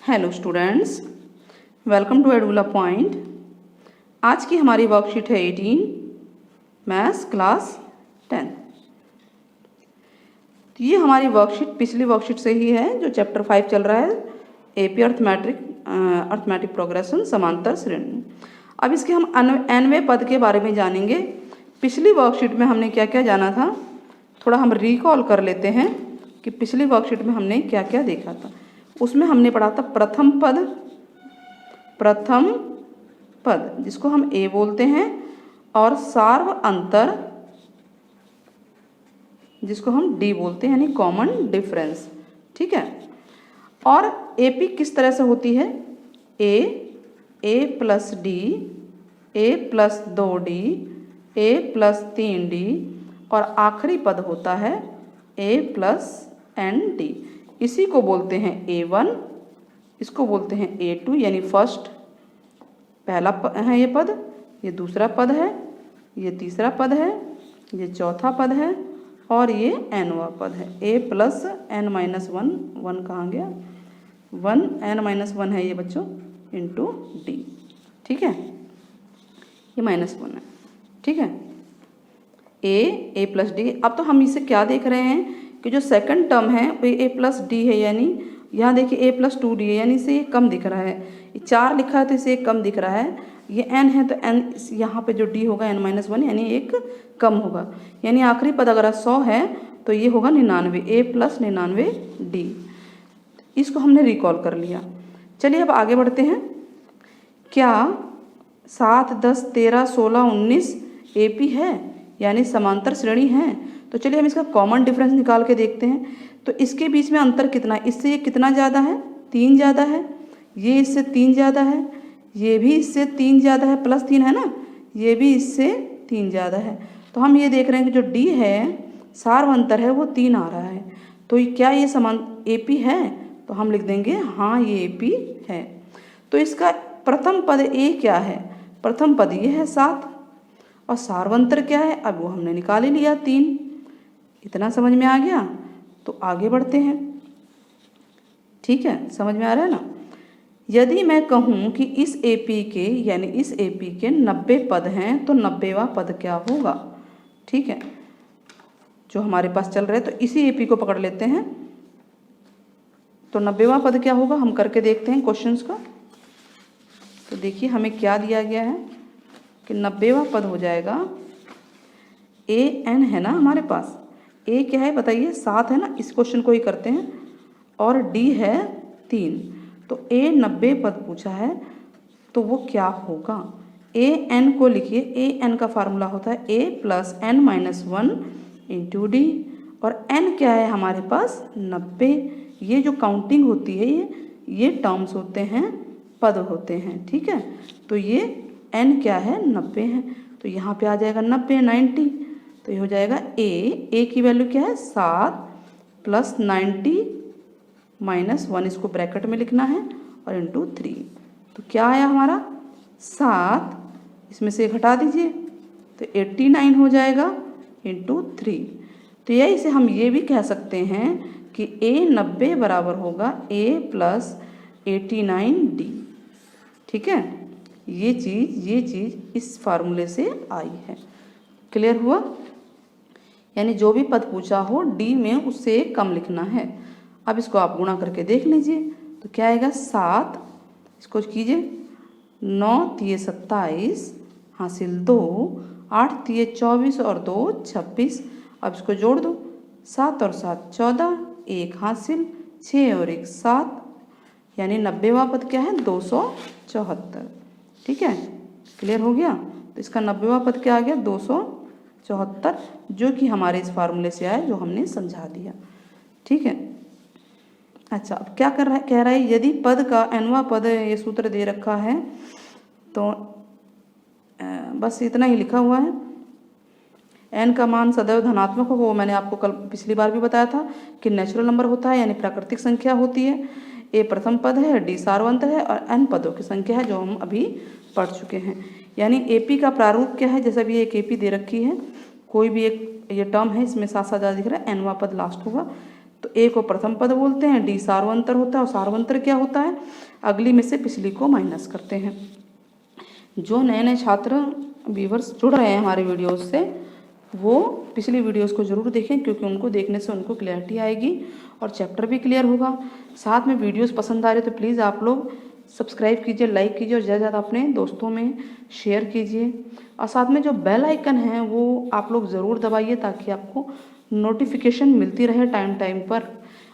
Hello students, welcome to Edula Point. आज की हमारी वर्कशीट है 18 मैथ्स क्लास 10। तो ये हमारी वर्कशीट पिछली वर्कशीट से ही है जो चैप्टर 5 चल रहा है, एपी अर्थमेटिक प्रोग्रेशन समांतर श्रेणी। अब इसके हम nवें पद के बारे में जानेंगे। पिछली वर्कशीट में हमने क्या क्या जाना था, थोड़ा हम रिकॉल कर लेते हैं कि पिछली वर्कशीट में हमने क्या क्या देखा था। उसमें हमने पढ़ा था प्रथम पद जिसको हम ए बोलते हैं, और सार्व अंतर जिसको हम डी बोलते हैं, यानी कॉमन डिफरेंस। ठीक है। और एपी किस तरह से होती है, ए प्लस डी, ए प्लस 2d, ए प्लस 3d, और आखिरी पद होता है ए प्लस एन डी। इसी को बोलते हैं A1, इसको बोलते हैं A2, यानी फर्स्ट पहला है ये पद, ये दूसरा पद है, ये तीसरा पद है, ये चौथा पद है, और ये nवां पद है। A प्लस n माइनस 1 कहाँ गया, 1n-1 है ये बच्चों, इंटू डी। ठीक है, ये -1 है। ठीक है, ए प्लस डी। अब तो हम इसे क्या देख रहे हैं कि जो सेकंड टर्म है वो ए प्लस डी है, यानी यहाँ देखिए ए प्लस 2d है, यानी इसे ये कम दिख रहा है। ये 4 लिखा है तो इसे एक कम दिख रहा है। ये n है तो n यहाँ पे जो d होगा n-1, यानी एक कम होगा। यानी आखिरी पद अगर 100 है तो ये होगा 99, ए प्लस 99d। इसको हमने रिकॉल कर लिया। चलिए अब आगे बढ़ते हैं। क्या 7, 10, 13, 16, 19 एपी है, यानी समांतर श्रेणी है? तो चलिए हम इसका कॉमन डिफरेंस निकाल के देखते हैं। तो इसके बीच में अंतर कितना है, इससे ये कितना ज़्यादा है, 3 ज़्यादा है, ये इससे 3 ज़्यादा है, ये भी इससे 3 ज़्यादा है, प्लस 3 है ना, ये भी इससे 3 ज़्यादा है। तो हम ये देख रहे हैं कि जो डी है सार्व अंतर है वो 3 आ रहा है। तो क्या ये समान एपी है? तो हम लिख देंगे हाँ ये एपी है। तो इसका प्रथम पद ए क्या है, प्रथम पद ये है 7, और सार्वंतर क्या है, अब वो हमने निकाल ही लिया 3। इतना समझ में आ गया? तो आगे बढ़ते हैं। ठीक है, समझ में आ रहा है ना। यदि मैं कहूँ कि इस एपी के, यानी इस एपी के 90 पद हैं तो 90वां पद क्या होगा? ठीक है, जो हमारे पास चल रहे हैं, तो इसी एपी को पकड़ लेते हैं। तो 90वां पद क्या होगा, हम करके देखते हैं क्वेश्चंस का। तो देखिए हमें क्या दिया गया है कि 90वां पद हो जाएगा ए एन है ना हमारे पास। ए क्या है बताइए, 7 है ना, इस क्वेश्चन को ही करते हैं, और डी है 3। तो ए 90 पद पूछा है तो वो क्या होगा? ए एन को लिखिए, ए एन का फार्मूला होता है ए प्लस n-1 इंटू डी, और एन क्या है हमारे पास 90। ये जो काउंटिंग होती है ये टर्म्स होते हैं, पद होते हैं। ठीक है, तो ये n क्या है 90 है, तो यहाँ पे आ जाएगा 90 90। तो ये हो जाएगा ए की वैल्यू क्या है 7 प्लस 90 माइनस 1, इसको ब्रैकेट में लिखना है, और इंटू 3। तो क्या आया हमारा 7, इसमें से घटा दीजिए तो 89 हो जाएगा इंटू 3। तो यही से हम ये भी कह सकते हैं कि ए 90 बराबर होगा ए प्लस 89d। ठीक है, ये चीज़ इस फार्मूले से आई है। क्लियर हुआ? यानी जो भी पद पूछा हो डी में उससे कम लिखना है। अब इसको आप गुणा करके देख लीजिए तो क्या आएगा 7, इसको कीजिए 9 तिये 27 हासिल 2, 8 तिये 24 और 2 26। अब इसको जोड़ दो, 7 और 7 14, 1 हासिल, 6 और 1 7, यानी 90वां पद क्या है 274। ठीक है, क्लियर हो गया? तो इसका 90वां पद क्या आ गया 274, जो कि हमारे इस फार्मूले से आया, जो हमने समझा दिया। ठीक है, अच्छा अब क्या कर रहा है, कह रहा है यदि पद का nवां पद, ये सूत्र दे रखा है, तो बस इतना ही लिखा हुआ है। n का मान सदैव धनात्मक होगा, वो मैंने आपको कल पिछली बार भी बताया था कि नेचुरल नंबर होता है, यानी प्राकृतिक संख्या होती है। ए प्रथम पद है, डी सार्वंतर है, और n पदों की संख्या है, जो हम अभी पढ़ चुके हैं। यानी एपी का प्रारूप क्या है, जैसा भी एक एपी दे रखी है, कोई भी एक ये टर्म है, इसमें साथ साथ ज़्यादा दिख रहा है, nवां पद लास्ट होगा। तो ए को प्रथम पद बोलते हैं, डी सार्वंतर होता है, और सार्वंतर क्या होता है, अगली में से पिछली को माइनस करते हैं। जो नए नए छात्र व्यूअर्स जुड़ रहे हैं हमारे वीडियोस से, वो पिछली वीडियोस को ज़रूर देखें, क्योंकि उनको देखने से उनको क्लैरिटी आएगी और चैप्टर भी क्लियर होगा। साथ में वीडियोस पसंद आ रही तो प्लीज़ आप लोग सब्सक्राइब कीजिए, लाइक कीजिए और ज़्यादा ज़्यादा अपने दोस्तों में शेयर कीजिए। और साथ में जो बेल आइकन है वो आप लोग ज़रूर दबाइए, ताकि आपको नोटिफिकेशन मिलती रहे टाइम टाइम पर।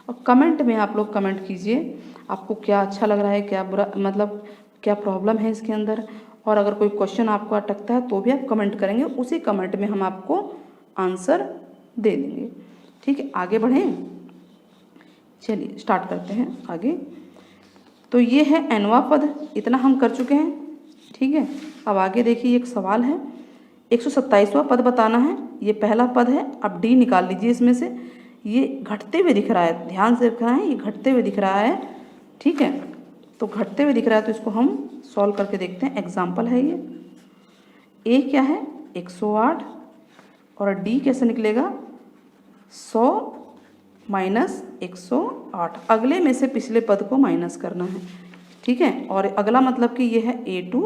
और कमेंट में आप लोग कमेंट कीजिए, आपको क्या अच्छा लग रहा है, क्या बुरा, मतलब क्या प्रॉब्लम है इसके अंदर। और अगर कोई क्वेश्चन आपको अटकता है तो भी आप कमेंट करेंगे, उसी कमेंट में हम आपको आंसर दे देंगे। ठीक है, आगे बढ़ें, चलिए स्टार्ट करते हैं आगे। तो ये है nवां पद, इतना हम कर चुके हैं। ठीक है, अब आगे देखिए एक सवाल है, 127वां पद बताना है। ये पहला पद है, अब डी निकाल लीजिए इसमें से। ये घटते हुए दिख रहा है, ध्यान से रखना है, ये घटते हुए दिख रहा है। ठीक है, तो घटते हुए दिख रहा है तो इसको हम सॉल्व करके देखते हैं। एग्जाम्पल है ये, ए क्या है 108 और डी कैसे निकलेगा 100 माइनस 108। अगले में से पिछले पद को माइनस करना है। ठीक है, और अगला मतलब कि ये है A2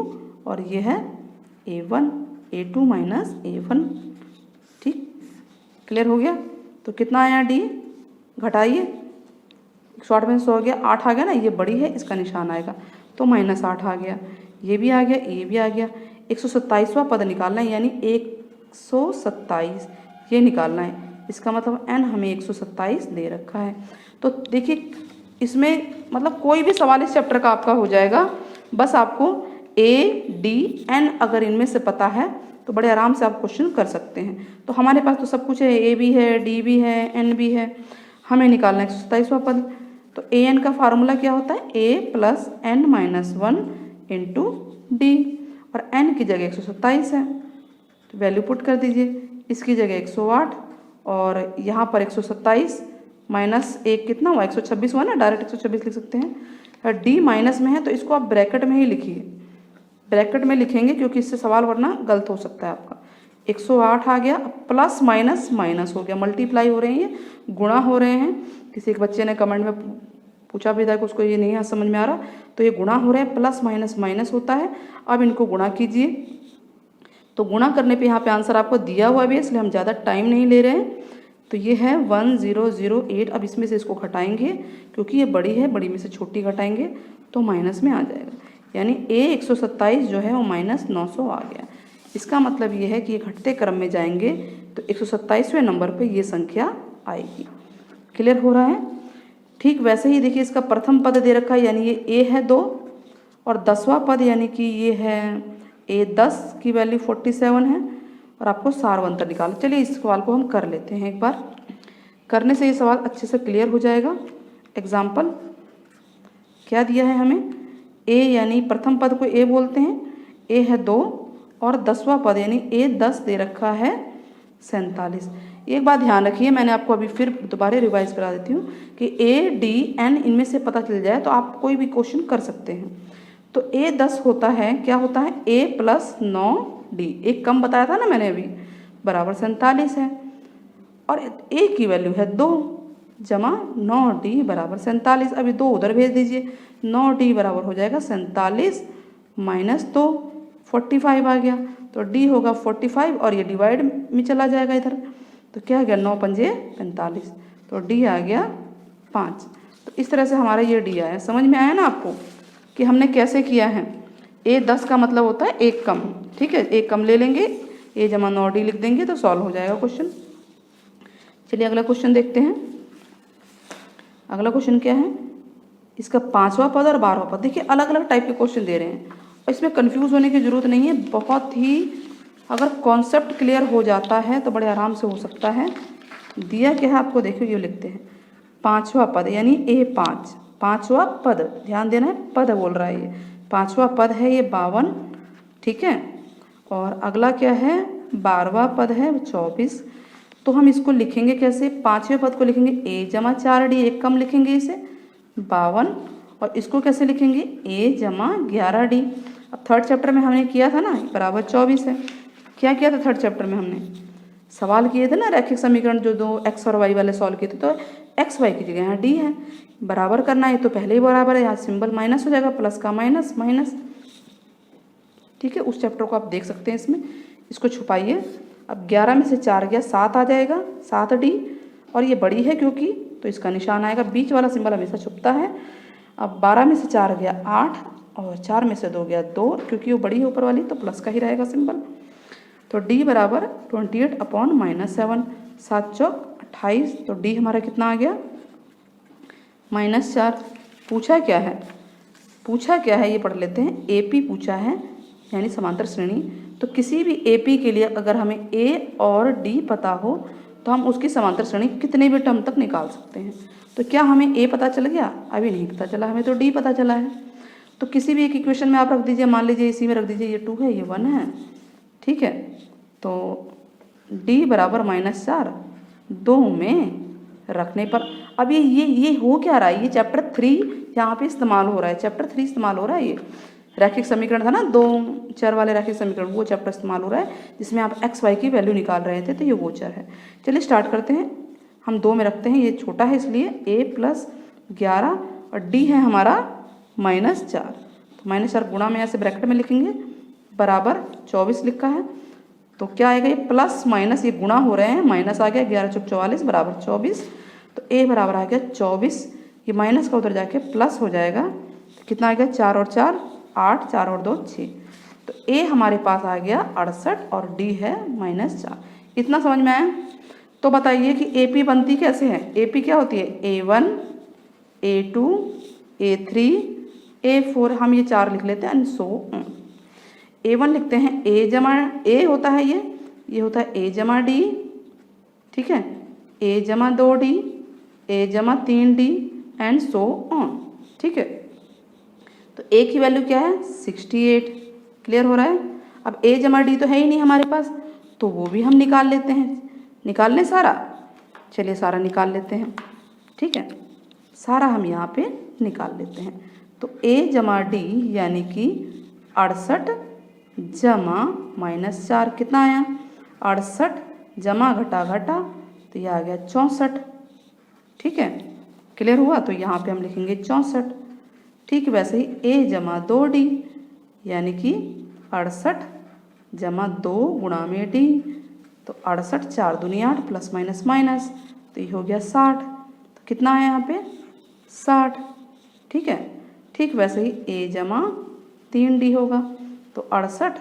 और ये है A1, A2 माइनस A1। ठीक, क्लियर हो गया। तो कितना आया डी, घटाइए, 108 में 100 हो गया, 8 आ गया ना, ये बड़ी है इसका निशान आएगा तो -8 आ गया, ये भी आ गया, ये भी आ गया। 127वां पद निकालना है, यानी 127 ये निकालना है। इसका मतलब n हमें 127 दे रखा है। तो देखिए इसमें मतलब कोई भी सवाल इस चैप्टर का आपका हो जाएगा, बस आपको A, D, N अगर इनमें से पता है तो बड़े आराम से आप क्वेश्चन कर सकते हैं। तो हमारे पास तो सब कुछ है, A भी है, D भी है, N भी है। हमें निकालना है 127वां पद। तो an का फार्मूला क्या होता है, a plus n minus 1 into D, और n की जगह 127 है तो वैल्यू पुट कर दीजिए। इसकी जगह 108 और यहाँ पर 127 माइनस 1 कितना हुआ, 126 हुआ ना, डायरेक्ट 126 लिख सकते हैं। डी माइनस में है तो इसको आप ब्रैकेट में ही लिखिए, ब्रैकेट में लिखेंगे क्योंकि इससे सवाल वरना गलत हो सकता है आपका। 108 आ गया, प्लस माइनस माइनस हो गया, मल्टीप्लाई हो रहे हैं, ये गुणा हो रहे हैं। किसी एक बच्चे ने कमेंट में पूछा भी था कि उसको ये नहीं समझ में आ रहा, तो ये गुणा हो रहे हैं, प्लस माइनस माइनस होता है। अब इनको गुणा कीजिए, तो गुणा करने पे यहाँ पे आंसर आपको दिया हुआ भी है, इसलिए हम ज़्यादा टाइम नहीं ले रहे हैं। तो ये है 1008। अब इसमें से इसको घटाएंगे क्योंकि ये बड़ी है, बड़ी में से छोटी घटाएंगे तो माइनस में आ जाएगा, यानी a 127 जो है वो -900 आ गया। इसका मतलब ये है कि ये घटते क्रम में जाएंगे तो 127वें नंबर पे ये संख्या आएगी। क्लियर हो रहा है। ठीक वैसे ही देखिए इसका प्रथम पद दे रखा है, यानी ये a है 2, और 10वां पद यानी कि ये है a 10 की वैल्यू 47 है, और आपको सारवंतर निकालना। चलिए इस सवाल को हम कर लेते हैं एक बार, करने से ये सवाल अच्छे से क्लियर हो जाएगा। एग्जाम्पल क्या दिया है हमें, a यानी प्रथम पद को a बोलते हैं, a है 2 और 10वां पद यानी a 10 दे रखा है 47। एक बात ध्यान रखिए, मैंने आपको अभी फिर दोबारा रिवाइज करा देती हूँ कि a, d, n इनमें से पता चल जाए तो आप कोई भी क्वेश्चन कर सकते हैं। तो a 10 होता है, क्या होता है, a प्लस 9d, एक कम बताया था ना मैंने अभी, बराबर 47 है, और a की वैल्यू है 2 जमा 9d बराबर 47। अभी 2 उधर भेज दीजिए, 9d बराबर हो जाएगा 47 माइनस 2, 45 आ गया, तो d होगा 45 और ये डिवाइड में चला जाएगा इधर, तो क्या आ गया 9 पंजे 45, तो d आ गया 5। तो इस तरह से हमारा ये d आया। समझ में आया ना आपको कि हमने कैसे किया है। a 10 का मतलब होता है एक कम, ठीक है, एक कम ले लेंगे, a जमा 9d लिख देंगे तो सॉल्व हो जाएगा क्वेश्चन। चलिए अगला क्वेश्चन देखते हैं। अगला क्वेश्चन क्या है, इसका 5वां पद और 12वां पद। देखिए अलग अलग टाइप के क्वेश्चन दे रहे हैं और इसमें कंफ्यूज होने की ज़रूरत नहीं है, बहुत ही अगर कॉन्सेप्ट क्लियर हो जाता है तो बड़े आराम से हो सकता है। दिया क्या है आपको, देखिए ये लिखते हैं 5वां पद यानी A5, 5वां पद, ध्यान देना है, पद बोल रहा है ये, 5वां पद है ये 52, ठीक है, और अगला क्या है 12वां पद है 24। तो हम इसको लिखेंगे कैसे, 5वें पद को लिखेंगे a जमा 4d, एक कम लिखेंगे इसे 52, और इसको कैसे लिखेंगे a जमा 11d। अब थर्ड चैप्टर में हमने किया था ना बराबर 24 है। क्या किया था थर्ड चैप्टर में, हमने सवाल किए थे ना रैखिक समीकरण, जो दो x और y वाले सॉल्व किए थे। तो एक्स वाई की जगह यहाँ डी है, बराबर करना है तो पहले ही बराबर है, यहाँ सिंबल माइनस हो जाएगा, प्लस का माइनस माइनस। ठीक है, उस चैप्टर को आप देख सकते हैं इसमें, इसको छुपाइए। अब 11 में से 4 गया 7 आ जाएगा, 7 डी, और ये बड़ी है क्योंकि, तो इसका निशान आएगा, बीच वाला सिंबल हमेशा छुपता है। अब 12 में से 4 गया 8 और 4 में से 2 गया 2, क्योंकि वो बड़ी है ऊपर वाली तो प्लस का ही रहेगा सिंबल। तो डी बराबर 28/-7, 7 चौक 28, तो डी हमारा कितना आ गया -4। पूछा क्या है, पूछा क्या है ये पढ़ लेते हैं। एपी पूछा है, यानी समांतर श्रेणी। तो किसी भी एपी के लिए अगर हमें ए और डी पता हो तो हम उसकी समांतर श्रेणी कितने भी टर्म तक निकाल सकते हैं। तो क्या हमें ए पता चल गया? अभी नहीं पता चला, हमें तो डी पता चला है। तो किसी भी एक इक्वेशन में आप रख दीजिए, मान लीजिए इसी में रख दीजिए, ये 2 है ये 1 है, ठीक है। तो डी बराबर -4 2 में रखने पर, अब ये हो क्या रहा है, ये चैप्टर 3 यहाँ पे इस्तेमाल हो रहा है, चैप्टर 3 इस्तेमाल हो रहा है। ये रैखिक समीकरण था ना, 2 चर वाले रैखिक समीकरण, वो चैप्टर इस्तेमाल हो रहा है जिसमें आप एक्स वाई की वैल्यू निकाल रहे थे, तो ये वो चर है। चलिए स्टार्ट करते हैं। हम 2 में रखते हैं, ये छोटा है इसलिए a + 11 और d है हमारा -4। तो -4 गुणा में ऐसे ब्रैकेट में लिखेंगे, बराबर 24 लिखा है। तो क्या आएगा, ये प्लस माइनस ये गुणा हो रहे हैं, माइनस आ गया, 11 चौक 44 बराबर 24। तो a बराबर आ गया 24, ये माइनस का उधर जाके प्लस हो जाएगा, तो कितना आ गया 4 और 4 8, 4 और 2 6। तो a हमारे पास आ गया 68 और d है -4। इतना समझ में आया? तो बताइए कि AP बनती कैसे है। AP क्या होती है, A1 A2 A3 A4, हम ये 4 लिख लेते हैं एंड सो ऑन। A1 लिखते हैं, A जमा A होता है, ये होता है A जमा D, ठीक है, A जमा 2D A जमा 3D एंड सो ऑन, ठीक है। तो A की वैल्यू क्या है 68, क्लियर हो रहा है। अब A जमा D तो है ही नहीं हमारे पास, तो वो भी हम निकाल लेते हैं। निकाल लें सारा, चलिए सारा निकाल लेते हैं, ठीक है, सारा हम यहाँ पे निकाल लेते हैं। तो A जमा D यानी कि 68 जमा -4 कितना आया, 68 जमा घटा घटा, तो यह आ गया 64, ठीक है, क्लियर हुआ। तो यहाँ पे हम लिखेंगे 64, ठीक। वैसे ही A जमा 2D यानी कि 68 जमा 2 गुणा में D, तो 68 4 दूनी 8 प्लस माइनस माइनस, तो ये हो गया 60। तो कितना है यहाँ पे 60, ठीक है। ठीक वैसे ही A जमा 3D होगा, तो 68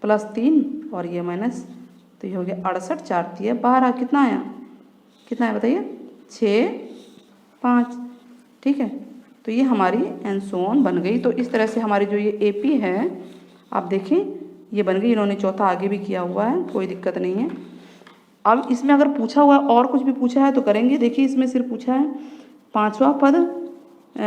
प्लस 3 और ये माइनस, तो ये हो गया 68 4 3 12, कितना आया, कितना है बताइए 6 5, ठीक है। तो ये हमारी एंड सो ऑन बन गई। तो इस तरह से हमारी जो ये AP है, आप देखें ये बन गई। इन्होंने चौथा आगे भी किया हुआ है, कोई दिक्कत नहीं है। अब इसमें अगर पूछा हुआ और कुछ भी पूछा है तो करेंगे। देखिए इसमें सिर्फ पूछा है 5वां पद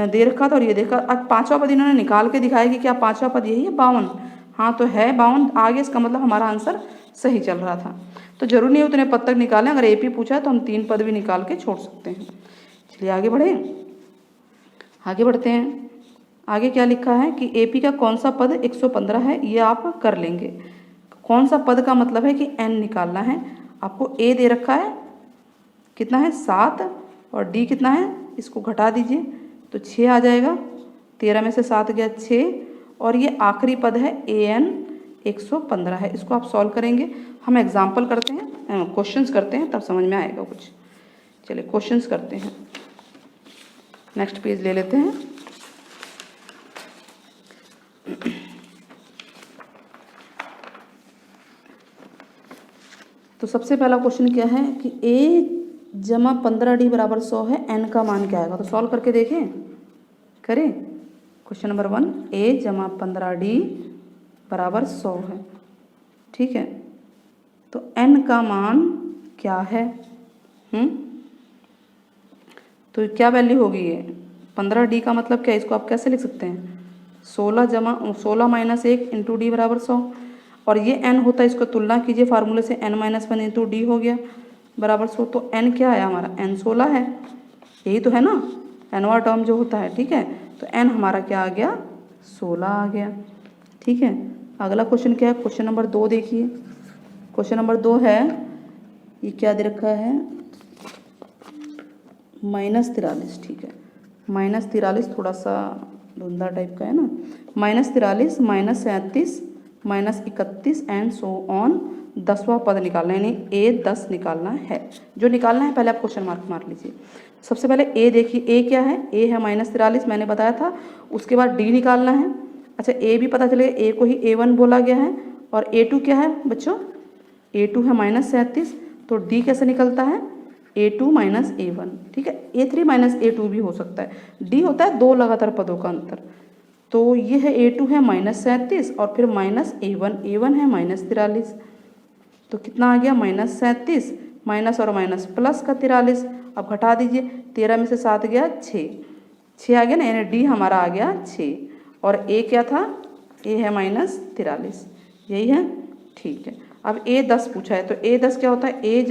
दे रखा था और ये देखा। अब 5वां पद इन्होंने निकाल के दिखाया कि क्या 5वां पद यही है 52, हाँ तो है 52 आगे, इसका मतलब हमारा आंसर सही चल रहा था। तो जरूरी नहीं उतने पद तक निकालें, अगर AP पूछा है तो हम 3 पद भी निकाल के छोड़ सकते हैं। चलिए आगे बढ़े, आगे बढ़ते हैं। आगे क्या लिखा है कि AP का कौन सा पद 115 है, ये आप कर लेंगे। कौन सा पद का मतलब है कि n निकालना है। आपको A दे रखा है, कितना है 7, और D कितना है, इसको घटा दीजिए तो 6 आ जाएगा। 13 में से 7 गया 6, और ये आखिरी पद है AN 115 है। इसको आप सॉल्व करेंगे। हम एग्जाम्पल करते हैं, क्वेश्चंस करते हैं, तब समझ में आएगा कुछ। चलिए क्वेश्चंस करते हैं, नेक्स्ट पेज ले लेते हैं। तो सबसे पहला क्वेश्चन क्या है कि A जमा 15D बराबर 100 है, n का मान क्या आएगा। तो सॉल्व करके देखें, करें। क्वेश्चन नंबर 1, A जमा 15D बराबर 100 है, ठीक है। तो n का मान क्या है, तो क्या वैल्यू होगी ये 15D का मतलब क्या है, इसको आप कैसे लिख सकते हैं 16 माइनस 1 इंटू D बराबर 100, और ये n होता है, इसको तुलना कीजिए फार्मूले से, n-1 इंटू D हो गया बराबर 100। तो n क्या है हमारा, n 16 है, यही तो है ना nवां टर्म जो होता है, ठीक है। तो n हमारा क्या आ गया 16 आ गया, ठीक है। अगला क्वेश्चन क्या है, क्वेश्चन नंबर 2 देखिए। क्वेश्चन नंबर 2 है, ये क्या दे रखा है, -43, ठीक है। -43 थोड़ा सा धुंधला टाइप का है ना। -43 -37 -31 एंड सो ऑन 10वां पद निकालना है, यानी ए 10 निकालना है। जो निकालना है पहले आप क्वेश्चन मार्क मार लीजिए। सबसे पहले ए देखिए, ए क्या है, ए है -43 मैंने बताया था। उसके बाद डी निकालना है। अच्छा ए भी पता चलेगा, ए को ही A1 बोला गया है। और A2 क्या है बच्चों, A2 है -37, तो डी कैसे निकलता है, A2 - A1, ठीक है। A3 - A2 भी हो सकता है। डी होता है दो लगातार पदों का अंतर। तो ये है A2 है -37 और फिर -A1, A1 है -43, तो कितना आ गया -37 माइनस और माइनस प्लस का 43। अब घटा दीजिए, 13 में से 7 गया 6 आ गया ना, यानी डी हमारा आ गया 6। और ए क्या था, ए है -43, यही है, ठीक है। अब ए 10 पूछा है, तो ए 10 क्या होता है, ए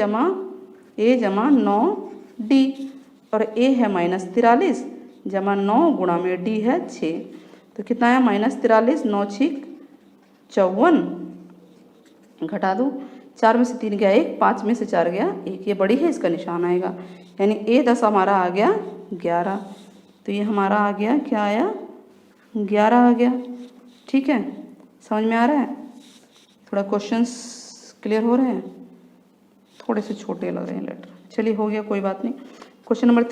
जमा 9 डी, और ए है -43 जमा 9 गुणा में डी है 6, तो कितना आया -43, 9 6 54, घटा दो, 4 में से 3 गया 1, 5 में से 4 गया 1, ये बड़ी है इसका निशान आएगा, यानी ए 10 हमारा आ गया 11, तो ये हमारा आ गया, क्या आया 11 आ गया, ठीक है। समझ में आ रहा है, थोड़ा क्वेश्चंस क्लियर हो रहे हैं, थोड़े से छोटे लग रहे हैं लेटर, चलिए हो गया कोई बात नहीं। क्वेश्चन नंबर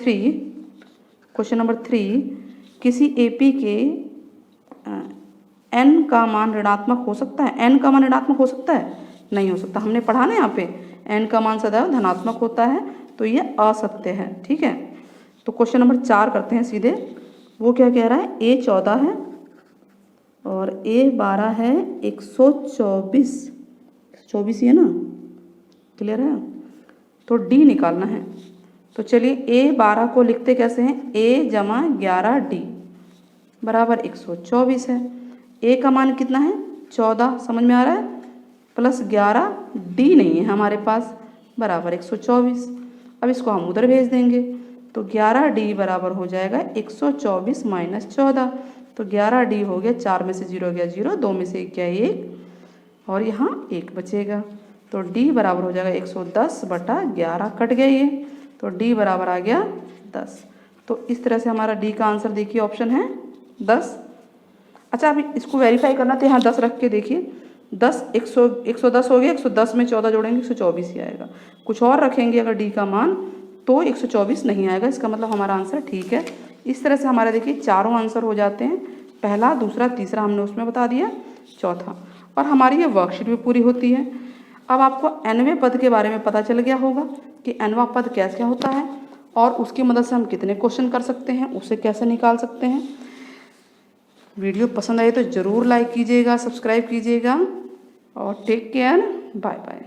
3, किसी एपी के n का मान ऋणात्मक हो सकता है, n का मान ऋणात्मक हो सकता है, नहीं हो सकता। हमने पढ़ा ना यहाँ पे n का मान सदैव धनात्मक होता है, तो ये असत्य है, ठीक है। तो क्वेश्चन नंबर 4 करते हैं सीधे। वो क्या कह रहा है, a 14 है और a 12 है, 124 ही है ना, क्लियर है। तो d निकालना है, तो चलिए a 12 को लिखते कैसे हैं, a जमा 11d बराबर 124 है। a का मान कितना है 14, समझ में आ रहा है, प्लस 11 d नहीं है हमारे पास, बराबर 124। अब इसको हम उधर भेज देंगे, तो 11d बराबर हो जाएगा 124 माइनस 14, तो 11d हो गया, 4 में से 0 गया 0, 2 में से 1 गया 1, और यहाँ 1 बचेगा, तो d बराबर हो जाएगा 110/11, कट गया ये, तो d बराबर आ गया 10। तो इस तरह से हमारा d का आंसर देखिए ऑप्शन है 10। अच्छा अभी इसको वेरीफाई करना, तो यहाँ 10 रख के देखिए, 110 हो गया, 110 में 14 जोड़ेंगे 124 ही आएगा। कुछ और रखेंगे अगर d का मान तो 124 नहीं आएगा, इसका मतलब हमारा आंसर ठीक है। इस तरह से हमारा देखिए चारों आंसर हो जाते हैं, पहला दूसरा तीसरा हमने उसमें बता दिया, चौथा, और हमारी ये वर्कशीट भी पूरी होती है। अब आपको nवें पद के बारे में पता चल गया होगा कि nवां पद क्या क्या होता है और उसकी मदद से हम कितने क्वेश्चन कर सकते हैं, उसे कैसे निकाल सकते हैं। वीडियो पसंद आए तो ज़रूर लाइक कीजिएगा, सब्सक्राइब कीजिएगा, और टेक केयर, बाय बाय।